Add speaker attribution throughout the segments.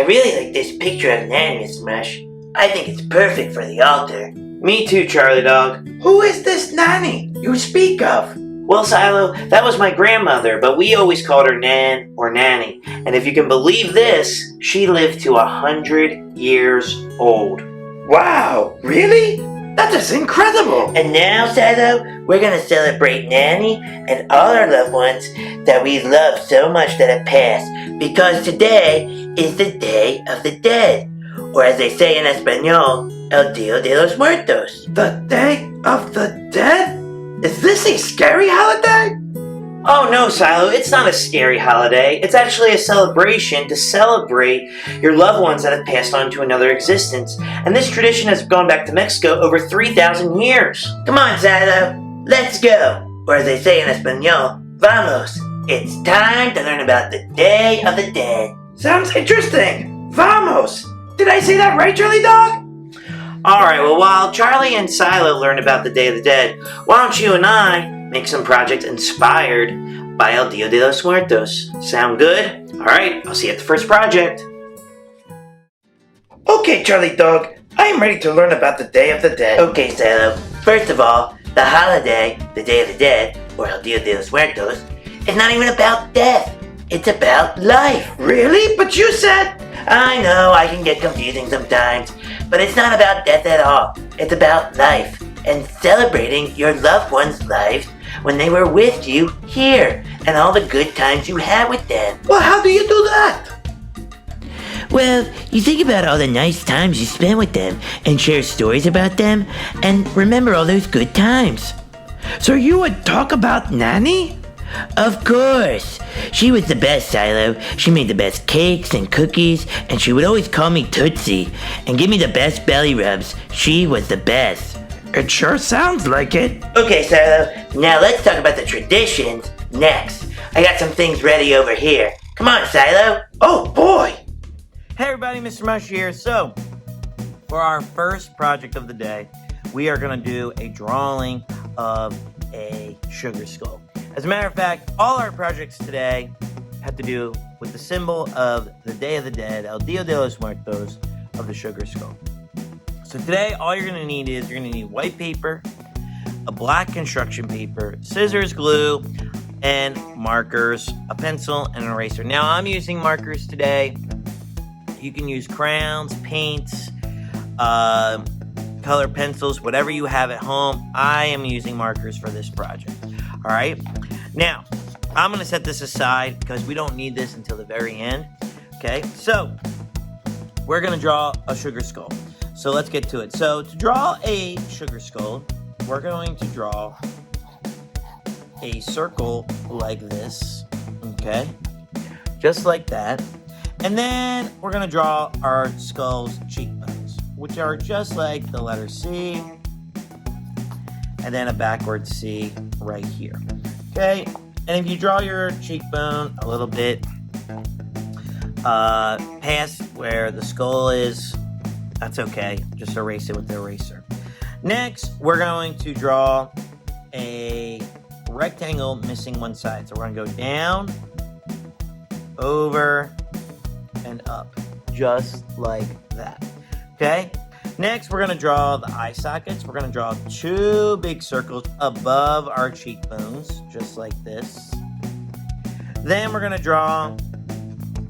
Speaker 1: really like this picture of Nan, Miss Mush. I think it's perfect for the altar.
Speaker 2: Me too, Charlie Dog.
Speaker 3: Who is this Nanny you speak of?
Speaker 2: Well, Cilo, that was my grandmother, but we always called her Nan or Nanny. And if you can believe this, she lived to 100 years old.
Speaker 3: Wow, really? That is incredible.
Speaker 1: And now, Cilo, we're gonna celebrate Nanny and all our loved ones that we love so much that have passed, because today is the Day of the Dead, or as they say in Espanol, El Dia de los Muertos.
Speaker 3: The Day of the Dead? Is this a scary holiday?
Speaker 2: Oh no, Cilo, it's not a scary holiday. It's actually a celebration to celebrate your loved ones that have passed on to another existence. And this tradition has gone back to Mexico over 3,000 years.
Speaker 1: Come on, Cilo, let's go. Or as they say in Espanol, vamos. It's time to learn about the Day of the Dead.
Speaker 3: Sounds interesting. Vamos. Did I say that right, Charlie Dog?
Speaker 2: Alright, well, while Charlie and Cilo learn about the Day of the Dead, why don't you and I make some projects inspired by El Dia de los Muertos? Sound good? Alright, I'll see you at the first project.
Speaker 3: Okay, Charlie Dog, I am ready to learn about the Day of the Dead.
Speaker 1: Okay, Cilo, first of all, the holiday, the Day of the Dead, or El Dia de los Muertos, is not even about death. It's about life.
Speaker 3: Really? But you said...
Speaker 1: I know, I can get confusing sometimes, but it's not about death at all. It's about life and celebrating your loved ones' lives when they were with you here and all the good times you had with them.
Speaker 3: Well, how do you do that?
Speaker 1: Well, you think about all the nice times you spent with them and share stories about them and remember all those good times.
Speaker 3: So you would talk about Nanny?
Speaker 1: Of course. She was the best, Cilo. She made the best cakes and cookies, and she would always call me Tootsie and give me the best belly rubs. She was the best.
Speaker 3: It sure sounds like it.
Speaker 1: Okay, Cilo, now let's talk about the traditions next. I got some things ready over here. Come on, Cilo.
Speaker 3: Oh, boy.
Speaker 2: Hey everybody, Mr. Mush here. So, for our first project of the day, we are going to do a drawing of a sugar skull. As a matter of fact, all our projects today have to do with the symbol of the Day of the Dead, El Dia de los Muertos, of the sugar skull. So today, all you're going to need is, you're going to need white paper, a black construction paper, scissors, glue, and markers, a pencil, and an eraser. Now, I'm using markers today. You can use crayons, paints, color pencils, whatever you have at home. I am using markers for this project. All right. Now, I'm going to set this aside because we don't need this until the very end. Okay. So, we're going to draw a sugar skull. So, let's get to it. So, to draw a sugar skull, we're going to draw a circle like this. Okay. Just like that. And then we're going to draw our skull's cheekbones, which are just like the letter C. And then a backward C right here. Okay, and if you draw your cheekbone a little bit past where the skull is, that's okay. Just erase it with the eraser. Next, we're going to draw a rectangle missing one side. So we're going to go down, over, and up, just like that. Okay? Next, we're going to draw the eye sockets. We're going to draw two big circles above our cheekbones, just like this. Then we're going to draw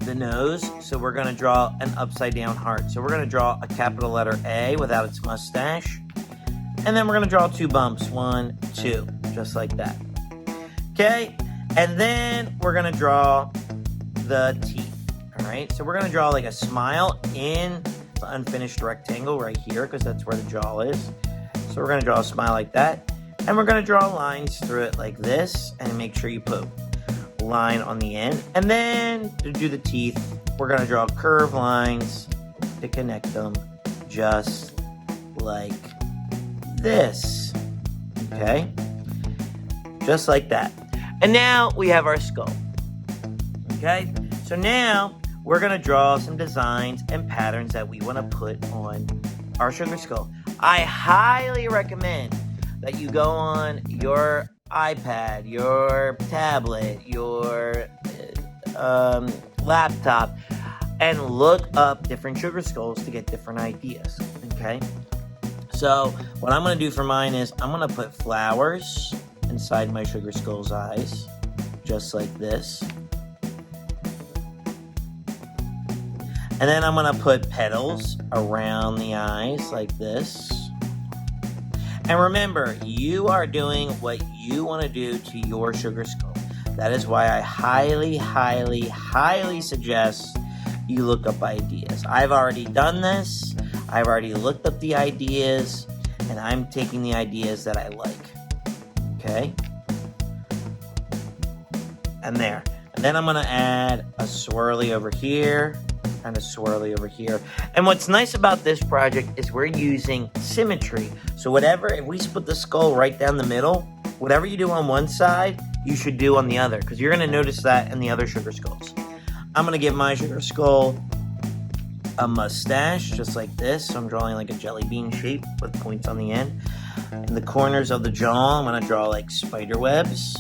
Speaker 2: the nose. So we're going to draw an upside down heart. So we're going to draw a capital letter A without its mustache. And then we're going to draw two bumps. 1, 2, just like that. Okay? And then we're going to draw the teeth. All right? So we're going to draw like a smile in unfinished rectangle right here because that's where the jaw is. So we're going to draw a smile like that, and we're going to draw lines through it like this, and make sure you put a line on the end. And then to do the teeth, we're going to draw curved lines to connect them just like this. Okay, just like that. And now we have our skull. Okay, so now we're going to draw some designs and patterns that we want to put on our sugar skull. I highly recommend that you go on your iPad, your tablet, your laptop, and look up different sugar skulls to get different ideas, okay? So what I'm going to do for mine is I'm going to put flowers inside my sugar skull's eyes, just like this. And then I'm going to put petals around the eyes like this. And remember, you are doing what you want to do to your sugar skull. That is why I highly, highly, highly suggest you look up ideas. I've already done this. I've already looked up the ideas, and I'm taking the ideas that I like. Okay? And there. And then I'm going to add a swirly over here and a swirly over here. And what's nice about this project is we're using symmetry. So whatever, if we split the skull right down the middle, whatever you do on one side, you should do on the other, because you're going to notice that in the other sugar skulls. I'm going to give my sugar skull a mustache, just like this. So I'm drawing like a jelly bean shape with points on the end. In the corners of the jaw, I'm going to draw like spider webs,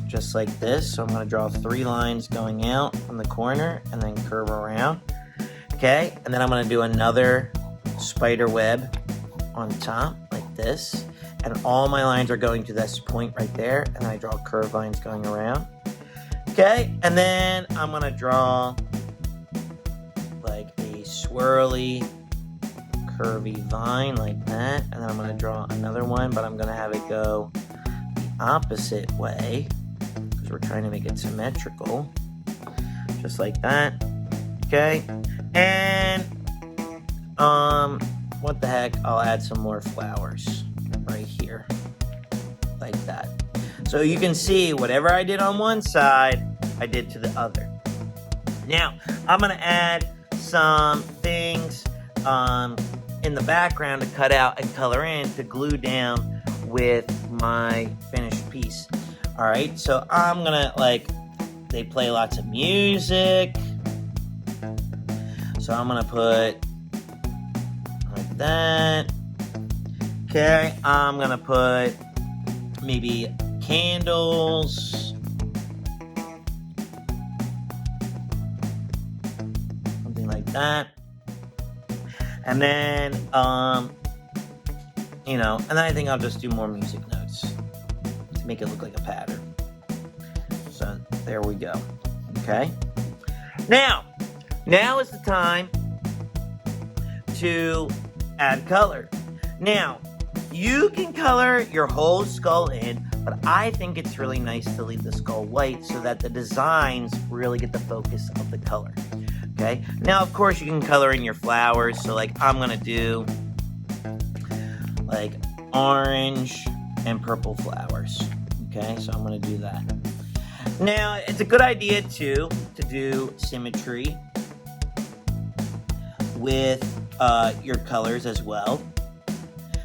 Speaker 2: just like this. So I'm going to draw 3 lines going out from the corner and then curve around. Okay, and then I'm going to do another spider web on top, like this. And all my lines are going to this point right there, and I draw curved lines going around. Okay, and then I'm going to draw like a swirly, curvy vine like that. And then I'm going to draw another one, but I'm going to have it go the opposite way, because we're trying to make it symmetrical. Just like that. Okay, and what the heck, I'll add some more flowers right here, like that. So you can see whatever I did on one side, I did to the other. Now, I'm going to add some things in the background to cut out and color in to glue down with my finished piece. All right, so I'm going to, they play lots of music. So I'm going to put like that. Okay, I'm going to put maybe candles, something like that. And then, and then I think I'll just do more music notes to make it look like a pattern. So there we go. Okay. Now is the time to add color. Now, you can color your whole skull in, but I think it's really nice to leave the skull white so that the designs really get the focus of the color. Okay? Now, of course, you can color in your flowers. So, I'm going to do, orange and purple flowers. Okay? So, I'm going to do that. Now, it's a good idea, too, to do symmetry with your colors as well.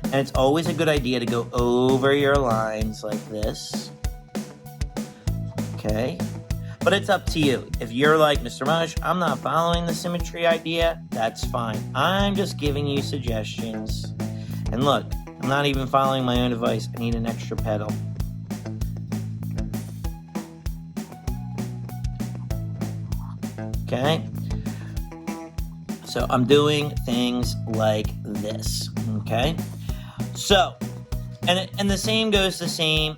Speaker 2: And it's always a good idea to go over your lines like this. Okay? But it's up to you. If you're like, Mr. Mush, I'm not following the symmetry idea, that's fine. I'm just giving you suggestions. And look, I'm not even following my own advice. I need an extra petal. Okay? So I'm doing things like this. Okay? So, and the same goes the same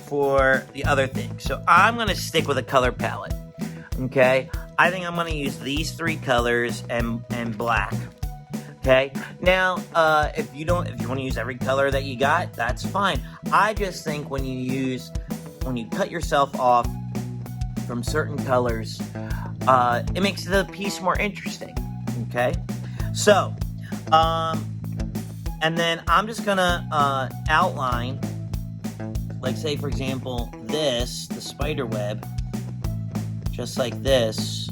Speaker 2: for the other thing. So I'm going to stick with a color palette. Okay? I think I'm going to use these 3 colors and black. Okay? Now, if you want to use every color that you got, that's fine. I just think when you cut yourself off from certain colors, it makes the piece more interesting. Okay? So, and then I'm just gonna outline, say for example, the spider web, just like this.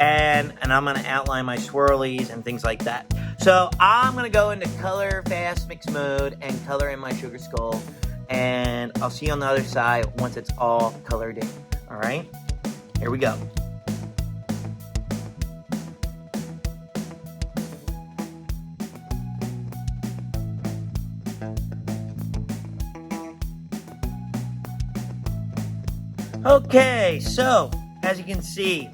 Speaker 2: And I'm gonna outline my swirlies and things like that. So I'm gonna go into color fast mix mode and color in my sugar skull. And I'll see you on the other side once it's all colored in. All right, here we go. Okay, so as you can see,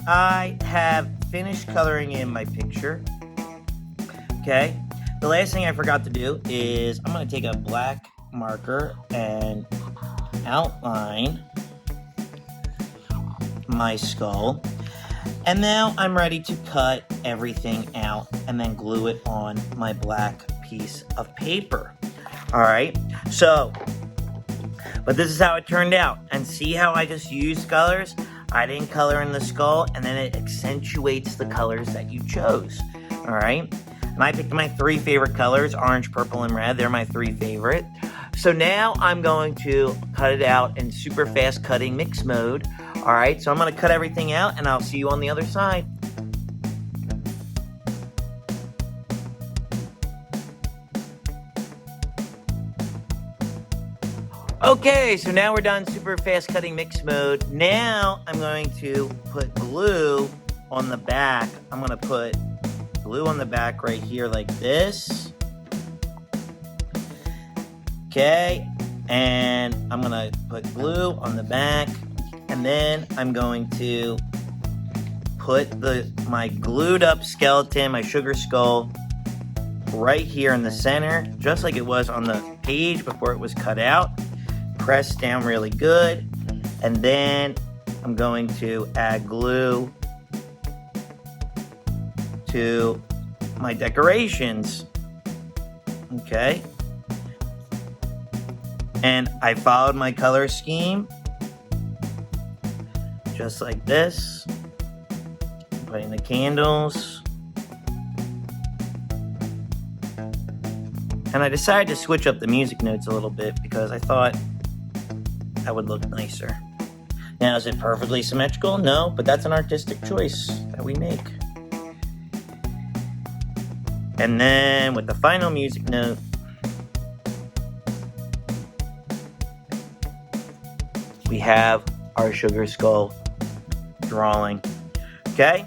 Speaker 2: I have finished coloring in my picture. Okay, the last thing I forgot to do is I'm going to take a black marker and outline my skull. And now I'm ready to cut everything out and then glue it on my black piece of paper. All right, so, but this is how it turned out. And see how I just used colors? I didn't color in the skull, and then it accentuates the colors that you chose. All right, and I picked my 3 favorite colors, orange, purple, and red. They're my 3 favorite. So now I'm going to cut it out in super fast cutting mix mode. All right, so I'm going to cut everything out, and I'll see you on the other side. Okay, so now we're done super fast cutting mix mode. Now I'm going to put glue on the back. I'm going to put glue on the back right here like this. Okay, and I'm going to put glue on the back. And then I'm going to put my glued up skeleton, my sugar skull, right here in the center, just like it was on the page before it was cut out. Press down really good. And then I'm going to add glue to my decorations. Okay. And I followed my color scheme. Just like this. Putting the candles. And I decided to switch up the music notes a little bit because I thought that would look nicer. Now, is it perfectly symmetrical? No, but that's an artistic choice that we make. And then with the final music note, we have our sugar skull drawing. Okay?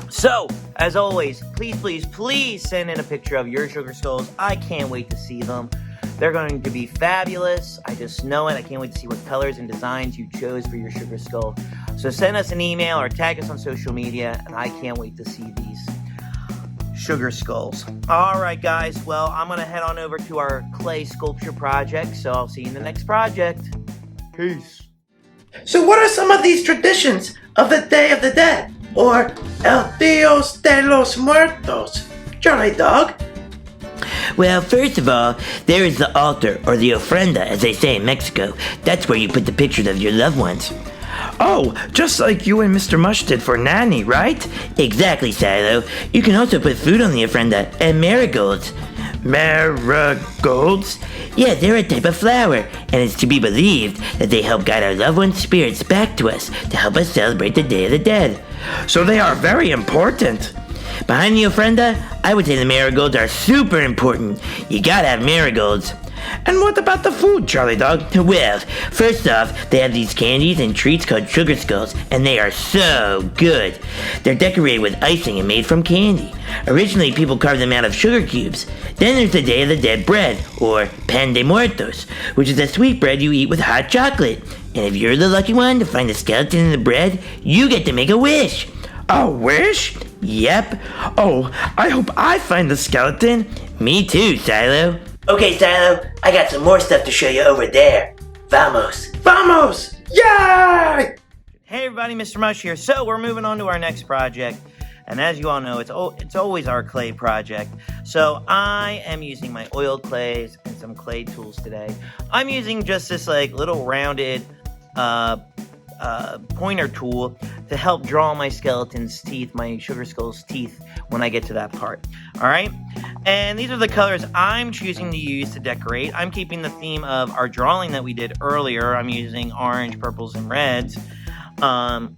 Speaker 2: So, as always, please send in a picture of your sugar skulls. I can't wait to see them. They're going to be fabulous. I just know it. I can't wait to see what colors and designs you chose for your sugar skull. So send us an email or tag us on social media, and I can't wait to see these sugar skulls. All right, guys. Well, I'm going to head on over to our clay sculpture project, so I'll see you in the next project. Peace.
Speaker 3: So what are some of these traditions of the Day of the Dead? Or El Dios de los Muertos? Charlie Dog?
Speaker 1: Well, first of all, there is the altar, or the ofrenda, as they say in Mexico. That's where you put the pictures of your loved ones.
Speaker 3: Oh, just like you and Mr. Mush did for Nanny, right?
Speaker 1: Exactly, Cilo. You can also put food on the ofrenda, and marigolds.
Speaker 3: Marigolds?
Speaker 1: Yeah, they're a type of flower, and it's to be believed that they help guide our loved ones' spirits back to us to help us celebrate the Day of the Dead.
Speaker 3: So they are very important.
Speaker 1: Behind the ofrenda, I would say the marigolds are super important. You gotta have marigolds.
Speaker 3: And what about the food, Charlie Dog?
Speaker 1: Well, first off, they have these candies and treats called sugar skulls, and they are so good. They're decorated with icing and made from candy. Originally, people carved them out of sugar cubes. Then there's the Day of the Dead bread, or Pan de Muertos, which is a sweet bread you eat with hot chocolate. And if you're the lucky one to find a skeleton in the bread, you get to make a wish.
Speaker 3: A wish?
Speaker 1: Yep.
Speaker 3: Oh, I hope I find the skeleton.
Speaker 1: Me too, Cilo. Okay, Cilo, I got some more stuff to show you over there. Vamos.
Speaker 3: Vamos! Yay!
Speaker 2: Hey everybody, Mr. Mush here. So we're moving on to our next project. And as you all know, it's always our clay project. So I am using my oil clays and some clay tools today. I'm using just this like little rounded pointer tool to help draw my skeleton's teeth, my sugar skull's teeth, when I get to that part. All right, and these are the colors I'm choosing to use to decorate. I'm keeping the theme of our drawing that we did earlier. I'm using orange, purples, and reds, and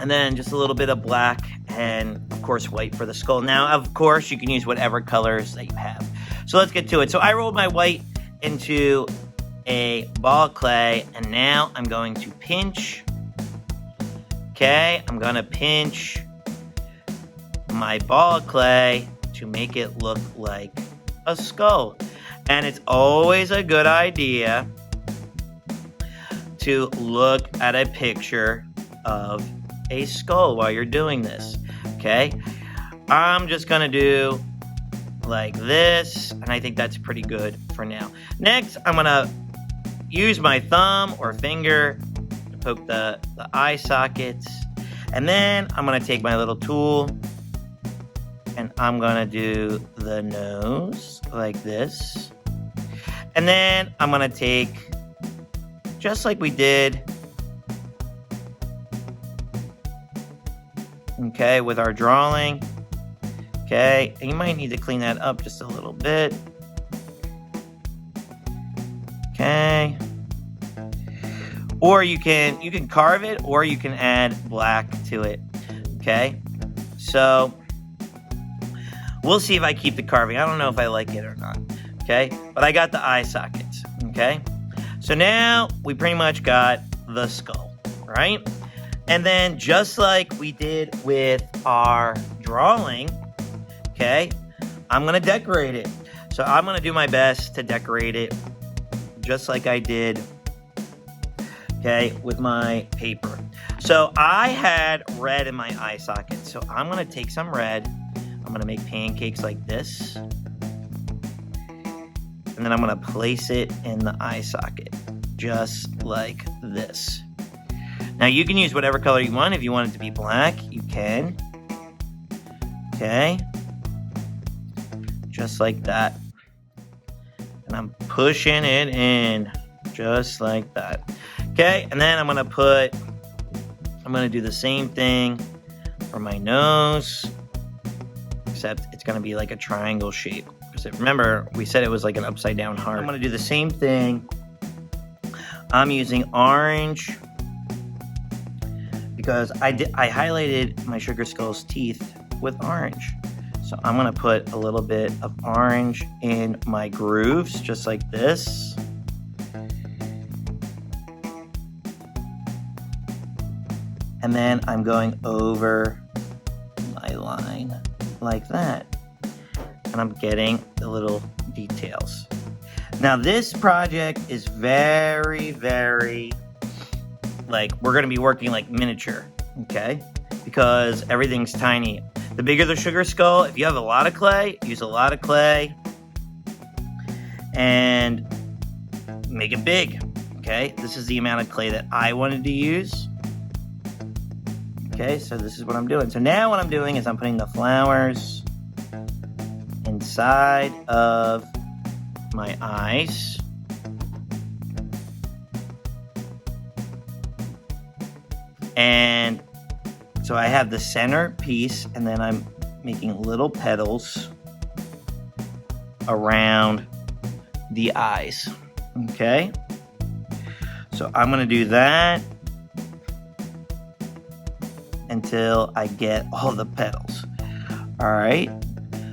Speaker 2: then just a little bit of black and of course white for the skull. Now, of course, you can use whatever colors that you have. So let's get to it. So I rolled my white into a ball of clay, and now I'm going to pinch. Okay, I'm gonna pinch my ball of clay to make it look like a skull. And it's always a good idea to look at a picture of a skull while you're doing this. Okay? I'm just gonna do like this, and I think that's pretty good for now. Next, I'm gonna use my thumb or finger to poke the eye sockets, and then I'm gonna take my little tool and I'm gonna do the nose like this, and then I'm gonna take, just like we did, okay, with our drawing. Okay, and you might need to clean that up just a little bit. Okay. Or you can carve it, or you can add black to it. Okay. So we'll see if I keep the carving. I don't know if I like it or not. Okay. But I got the eye sockets. Okay. So now we pretty much got the skull, right? And then just like we did with our drawing, okay, I'm gonna decorate it. So I'm gonna do my best to decorate it just like I did, okay, with my paper. So I had red in my eye socket. So I'm gonna take some red. I'm gonna make pancakes like this. And then I'm gonna place it in the eye socket, just like this. Now you can use whatever color you want. If you want it to be black, you can. Okay. Just like that. And I'm pushing it in just like that. Okay, and then I'm gonna do the same thing for my nose, except it's gonna be like a triangle shape. Because remember, we said it was like an upside down heart. I'm gonna do the same thing. I'm using orange because I highlighted my sugar skull's teeth with orange. So I'm gonna put a little bit of orange in my grooves, just like this. And then I'm going over my line like that. And I'm getting the little details. Now this project is very, very, like, we're gonna be working like miniature, okay? Because everything's tiny. The bigger the sugar skull, if you have a lot of clay, use a lot of clay and make it big, okay? This is the amount of clay that I wanted to use. Okay, so this is what I'm doing. So now what I'm doing is I'm putting the flowers inside of my eyes. And so I have the center piece, and then I'm making little petals around the eyes. Okay? So I'm going to do that until I get all the petals. All right?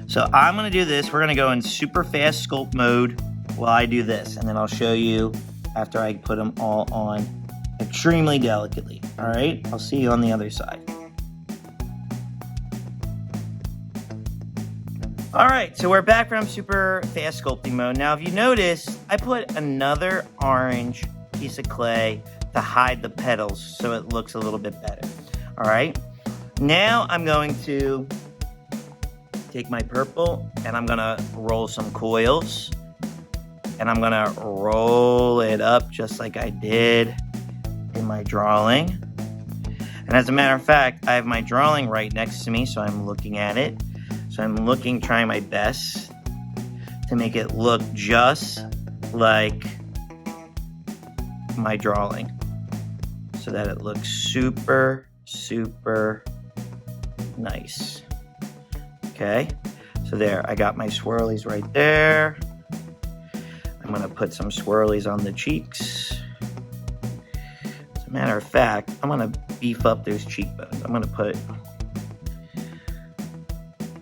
Speaker 2: So I'm going to do this. We're going to go in super fast sculpt mode while I do this, and then I'll show you after I put them all on extremely delicately. All right? I'll see you on the other side. All right, so we're back from super fast sculpting mode. Now, if you notice, I put another orange piece of clay to hide the petals so it looks a little bit better. All right, now I'm going to take my purple and I'm gonna roll some coils, and I'm gonna roll it up just like I did in my drawing. And as a matter of fact, I have my drawing right next to me, so I'm looking at it. So I'm trying my best to make it look just like my drawing, so that it looks super, super nice. Okay, so there, I got my swirlies right there. I'm gonna put some swirlies on the cheeks. As a matter of fact, I'm gonna beef up those cheekbones. I'm gonna put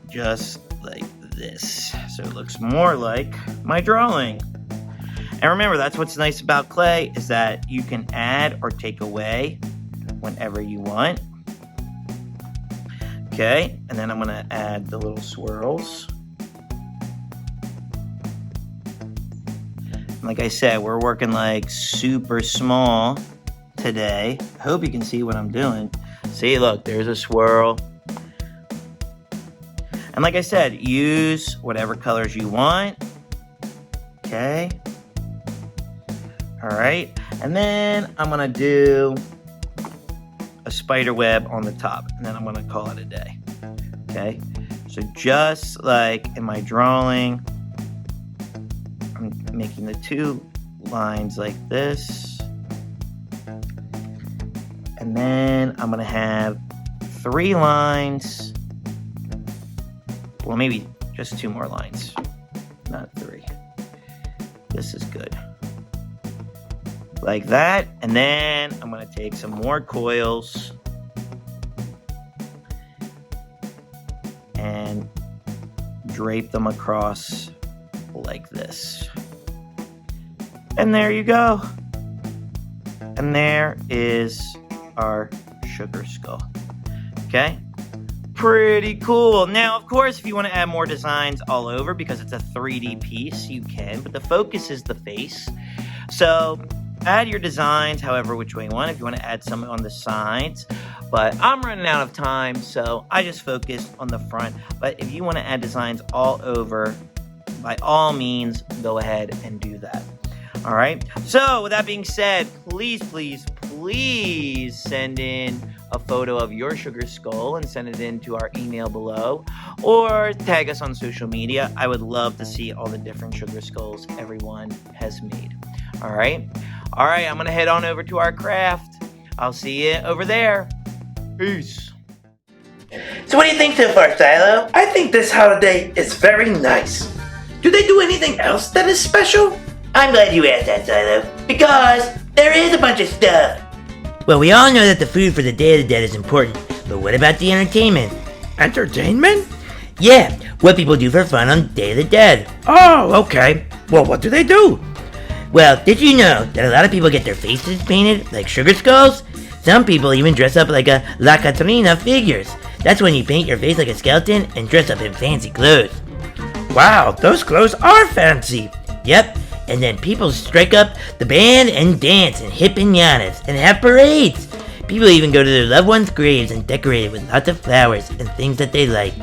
Speaker 2: just like this, so it looks more like my drawing. And remember, that's what's nice about clay, is that you can add or take away whenever you want. Okay, and then I'm gonna add the little swirls. Like I said, we're working like super small, today. Hope you can see what I'm doing. See, look, there's a swirl. And like I said, use whatever colors you want. Okay. All right. And then I'm going to do a spider web on the top. And then I'm going to call it a day. Okay. So just like in my drawing, I'm making the 2 lines like this. And then I'm going to have 3 lines. Well, maybe just 2 more lines, not 3. This is good. Like that. And then I'm going to take some more coils and drape them across like this. And there you go. And there is our sugar skull. Okay? Pretty cool. Now, of course, if you want to add more designs all over, because it's a 3D piece, you can, but the focus is the face. So add your designs however which way you want. If you want to add some on the sides, but I'm running out of time, so I just focused on the front. But if you want to add designs all over, by all means, go ahead and do that. All right. So with that being said, please send in a photo of your sugar skull and send it in to our email below, or tag us on social media. I would love to see all the different sugar skulls everyone has made. All right. I'm going to head on over to our craft. I'll see you over there. Peace.
Speaker 1: So what do you think so far, Cilo?
Speaker 3: I think this holiday is very nice. Do they do anything else that is special?
Speaker 1: I'm glad you asked that, Cilo, because there is a bunch of stuff. Well, we all know that the food for the Day of the Dead is important, but what about the entertainment?
Speaker 3: Entertainment?
Speaker 1: Yeah, what people do for fun on Day of the Dead.
Speaker 3: Oh, okay. Well, what do they do?
Speaker 1: Well, did you know that a lot of people get their faces painted like sugar skulls? Some people even dress up like a La Catrina figures. That's when you paint your face like a skeleton and dress up in fancy clothes.
Speaker 3: Wow, those clothes are fancy.
Speaker 1: Yep, and then people strike up the band and dance and hit pinatas and have parades. People even go to their loved ones' graves and decorate it with lots of flowers and things that they like.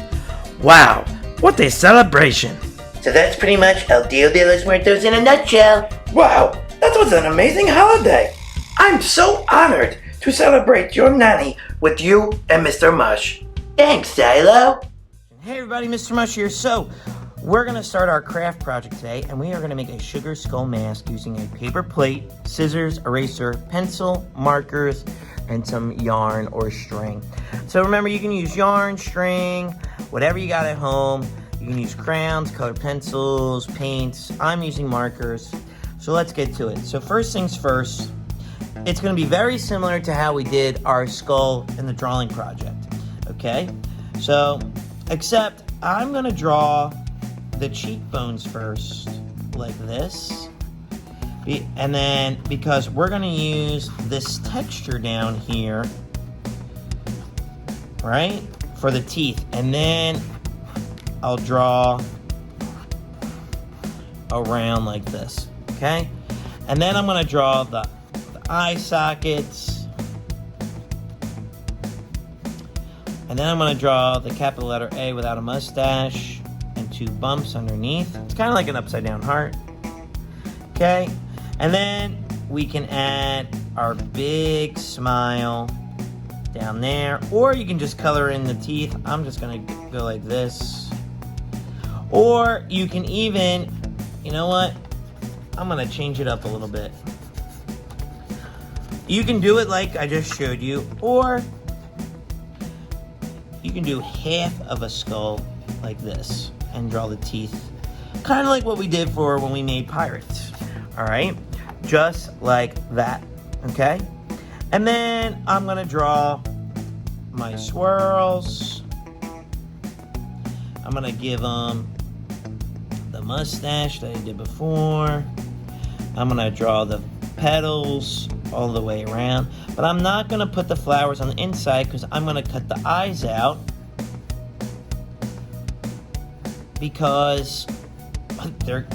Speaker 3: Wow, what a celebration.
Speaker 1: So that's pretty much El Dia de los Muertos in a nutshell.
Speaker 3: Wow, that was an amazing holiday. I'm so honored to celebrate your nanny with you and Mr. Mush.
Speaker 1: Thanks, Cilo.
Speaker 2: Hey everybody, Mr. Mush here. So, we're going to start our craft project today, and we are going to make a sugar skull mask using a paper plate, scissors, eraser, pencil, markers, and some yarn or string. So remember, you can use yarn, string, whatever you got at home. You can use crayons, colored pencils, paints. I'm using markers. So let's get to it. So first things first, it's going to be very similar to how we did our skull in the drawing project. Okay? So, except I'm going to draw the cheekbones first, like this. And then, because we're going to use this texture down here, right, for the teeth. And then I'll draw around like this, okay? And then I'm going to draw the eye sockets. And then I'm going to draw the capital letter A without a mustache and 2 bumps underneath. It's kind of like an upside down heart. Okay? And then we can add our big smile down there. Or you can just color in the teeth. I'm just going to go like this. Or you can even, you know what? I'm going to change it up a little bit. You can do it like I just showed you, or you can do half of a skull like this and draw the teeth, kind of like what we did for when we made pirates. All right, just like that. Okay, and then I'm gonna draw my swirls. I'm gonna give them the mustache that I did before. I'm gonna draw the petals all the way around, but I'm not gonna put the flowers on the inside because I'm gonna cut the eyes out because they're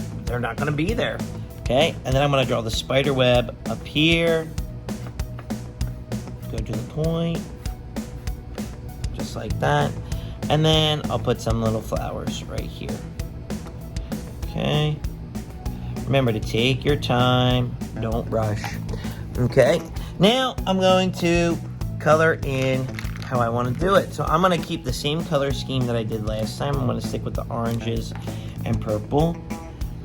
Speaker 2: not gonna be there. Okay, and then I'm gonna draw the spider web up here go to the point, just like that. And then I'll put some little flowers right here. Okay. Remember to take your time, don't rush. Okay. Now I'm going to color in how I want to do it. So I'm going to keep the same color scheme that I did last time. I'm going to stick with the oranges and purple.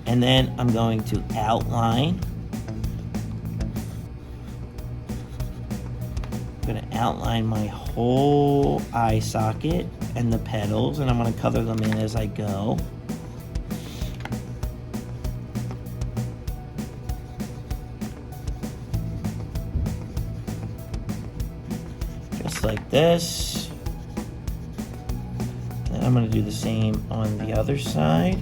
Speaker 2: And then I'm going to outline. I'm going to outline my whole eye socket and the petals, and I'm going to color them in as I go. Just like this. And I'm going to do the same on the other side.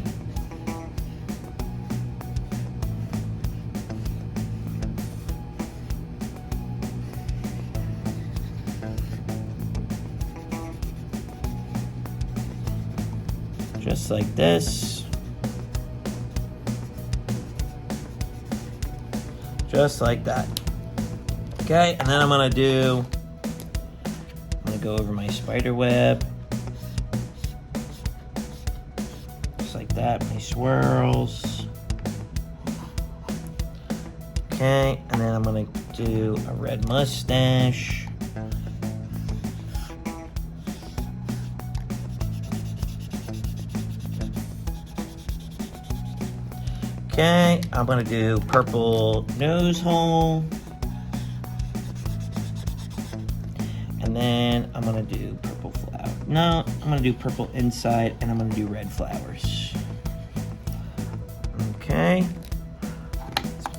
Speaker 2: Just like this. Just like that. Okay, and then I'm gonna go over my spider web. Just like that, my swirls. Okay, and then I'm gonna do a red mustache. Okay, I'm gonna do purple nose hole. And then I'm gonna do purple flower. No, I'm gonna do purple inside and I'm gonna do red flowers. Okay.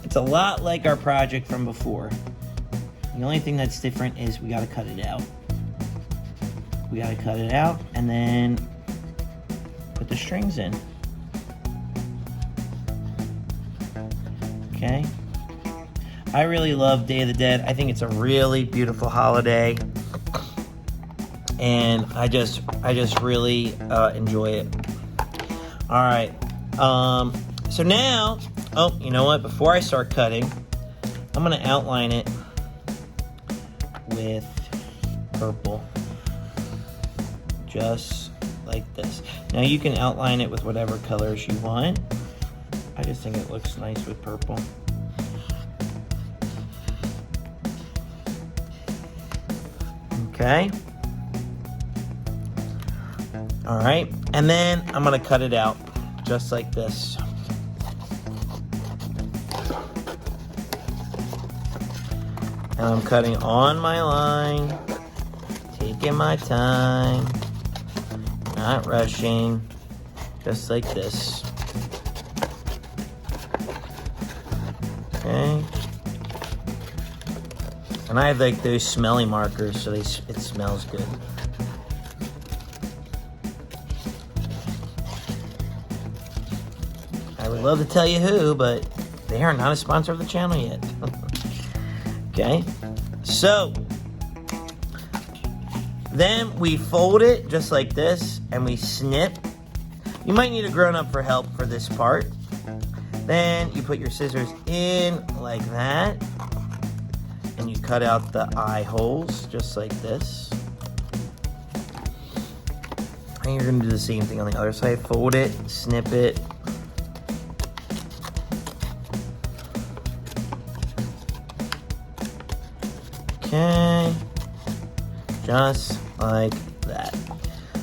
Speaker 2: It's a lot like our project from before. The only thing that's different is we gotta cut it out. We gotta cut it out and then put the strings in. Okay. I really love Day of the Dead. I think it's a really beautiful holiday. And I just really enjoy it. All right. So now, oh, you know what? Before I start cutting, I'm gonna outline it with purple. Just like this. Now you can outline it with whatever colors you want. I just think it looks nice with purple. Okay. All right, and then I'm gonna cut it out just like this. And I'm cutting on my line, taking my time, not rushing, just like this. Okay. And I have like those smelly markers so it smells good. I would love to tell you who, but they are not a sponsor of the channel yet. Okay. So then we fold it just like this and we snip. You might need a grown-up for help for this part. Then you put your scissors in like that. And you cut out the eye holes just like this. And you're going to do the same thing on the other side. Fold it, snip it. Okay. Just like that.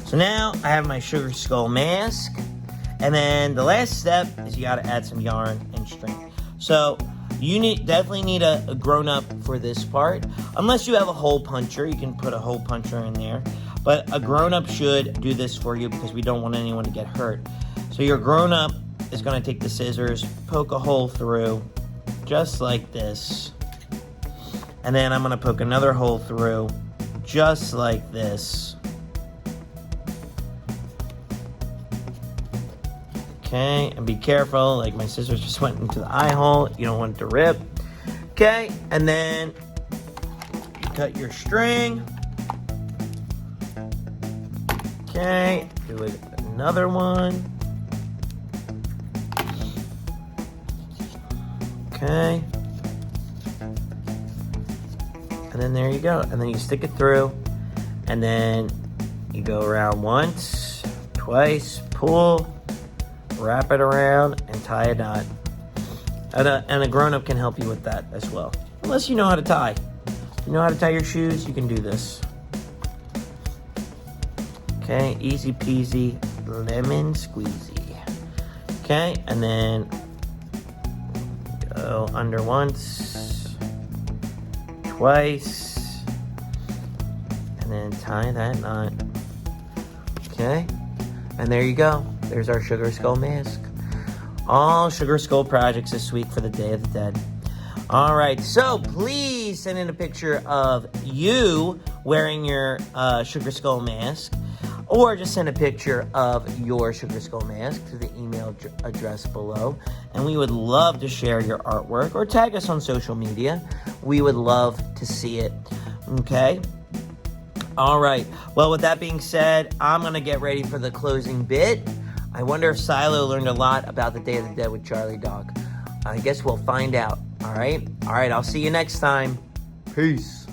Speaker 2: So now I have my sugar skull mask. And then the last step is you got to add some yarn and string. So you definitely need a grown-up for this part. Unless you have a hole puncher, you can put a hole puncher in there. But a grown-up should do this for you because we don't want anyone to get hurt. So your grown-up is going to take the scissors, poke a hole through, just like this. And then I'm going to poke another hole through, just like this. Okay, and be careful, like my scissors just went into the eye hole. You don't want it to rip. Okay, and then you cut your string. Okay, do another one. Okay. And And then there you go. And then you stick it through. And then you go around once, twice, pull, wrap it around, and tie a knot. And a grown-up can help you with that as well. Unless you know how to tie. If you know how to tie your shoes, you can do this. Okay, easy peasy, lemon squeezy. Okay, and then go under once, twice, and then tie that knot. Okay, and there you go. There's our Sugar Skull mask. All Sugar Skull projects this week for the Day of the Dead. All right, so please send in a picture of you wearing your Sugar Skull mask, or just send a picture of your Sugar Skull mask to the email address below, and we would love to share your artwork, or tag us on social media. We would love to see it. Okay? All right. Well, with that being said, I'm going to get ready for the closing bit. I wonder if Cilo learned a lot about the Day of the Dead with Charlie Dog. I guess we'll find out. All right? All right, I'll see you next time. Peace.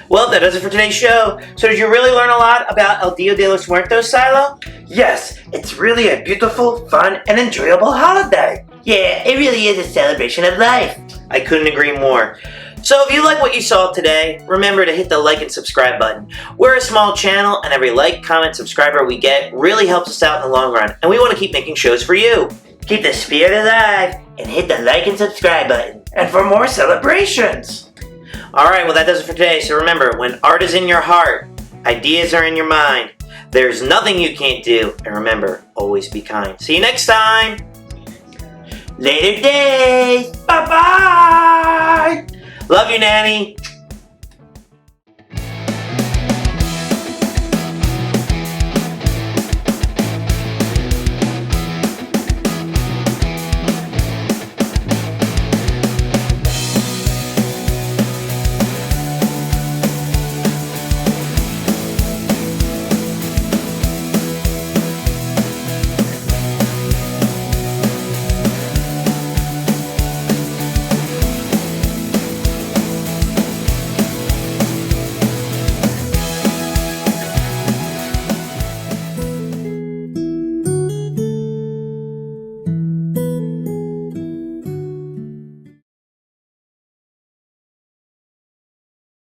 Speaker 1: Well, that does it for today's show. So did you really learn a lot about El Dia de los Muertos, Cilo?
Speaker 3: Yes, it's really a beautiful, fun, and enjoyable holiday.
Speaker 1: Yeah, it really is a celebration of life. I couldn't agree more. So if you like what you saw today, remember to hit the like and subscribe button. We're a small channel, and every like, comment, subscriber we get really helps us out in the long run, and we want to keep making shows for you. Keep the spirit alive, and hit the like and subscribe button.
Speaker 3: And for more celebrations.
Speaker 1: Alright, well that does it for today. So remember, when art is in your heart, ideas are in your mind, there's nothing you can't do. And remember, always be kind. See you next time. Later days.
Speaker 3: Bye-bye.
Speaker 1: Love you, Nanny.